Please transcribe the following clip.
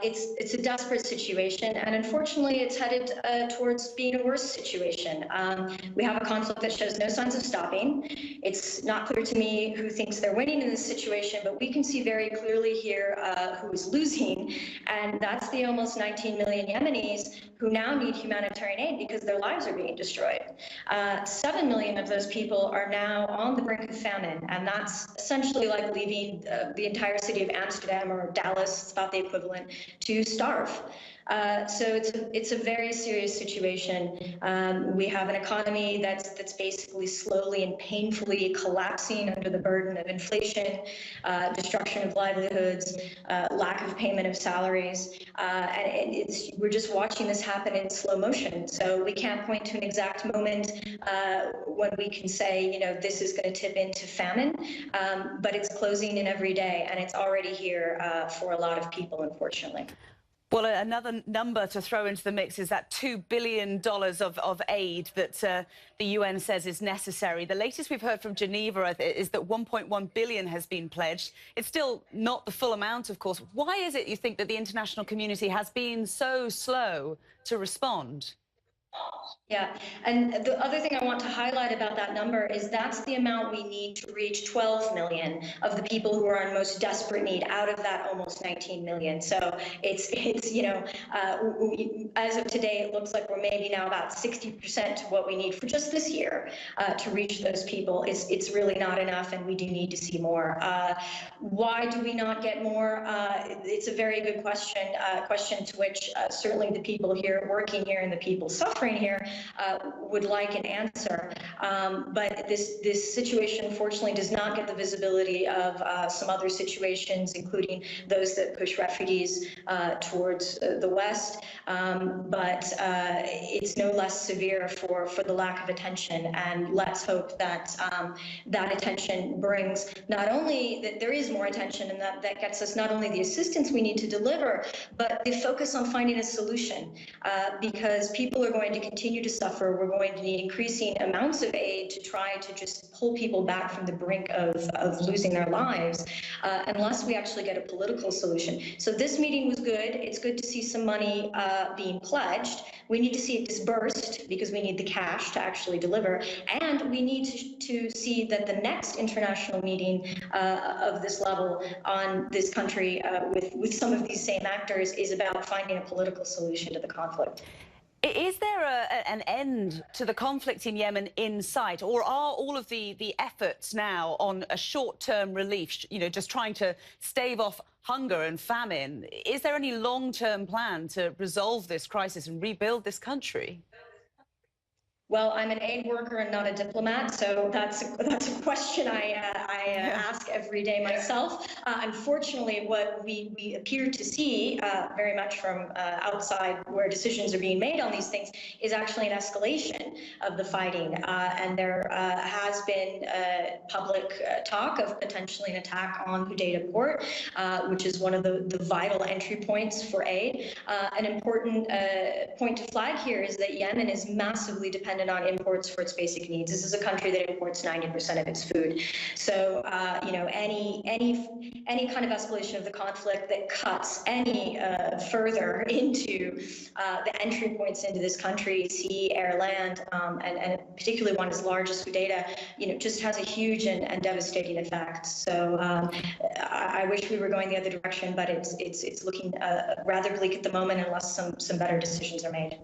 it's a desperate situation, and unfortunately, it's headed towards being a worse situation. We have a conflict that shows no signs of stopping. It's not clear to me who thinks they're winning in this situation, but we can see very clearly here who is losing, and that's the almost 19 million Yemenis who now need humanitarian aid because their lives are being destroyed. 7 million of those people are now on the brink of famine, and that's essentially like leaving the entire city of Amsterdam or Dallas, it's about the equivalent, to starve. So it's a very serious situation. We have an economy that's basically slowly and painfully collapsing under the burden of inflation, destruction of livelihoods, lack of payment of salaries, and we're just watching this happen in slow motion. So we can't point to an exact moment when we can say, you know, this is going to tip into famine, but it's closing in every day, and it's already here for a lot of people, unfortunately. Well, another number to throw into the mix is that $2 billion of aid that the UN says is necessary. The latest we've heard from Geneva is that 1.1 billion has been pledged. It's still not the full amount, of course. Why is it, you think, that the international community has been so slow to respond? Yeah, and the other thing I want to highlight about that number is that's the amount we need to reach 12 million of the people who are in most desperate need out of that almost 19 million. So it's you know, as of today, it looks like we're maybe now about 60% to what we need for just this year to reach those people. It's really not enough, and we do need to see more. Why do we not get more? It's a very good question, question to which certainly the people here working here and the people suffering here would like an answer, but this situation unfortunately does not get the visibility of some other situations, including those that push refugees towards the West, but it's no less severe for the lack of attention, and let's hope that that attention brings not only that there is more attention, and that gets us not only the assistance we need to deliver, but the focus on finding a solution, because people are going to continue to suffer. We're going to need increasing amounts of aid to try to just pull people back from the brink of losing their lives, unless we actually get a political solution. So this meeting was good. It's good to see some money being pledged. We need to see it disbursed because we need the cash to actually deliver, and we need to see that the next international meeting of this level on this country with some of these same actors is about finding a political solution to the conflict. Is there an end to the conflict in Yemen in sight, or are all of the efforts now on a short-term relief, you know, just trying to stave off hunger and famine? Is there any long-term plan to resolve this crisis and rebuild this country? Well, I'm an aid worker and not a diplomat, so that's a question I ask every day myself. Unfortunately, what we appear to see very much from outside where decisions are being made on these things is actually an escalation of the fighting. And there has been public talk of potentially an attack on Hodeida port, which is one of the vital entry points for aid. An important point to flag here is that Yemen is massively dependent on imports for its basic needs. This is a country that imports 90% of its food. So, you know, any kind of escalation of the conflict that cuts any further into the entry points into this country, sea, air, land, and particularly one as large as Hodeida, you know, just has a huge and devastating effect. So I wish we were going the other direction, but it's looking rather bleak at the moment unless some better decisions are made.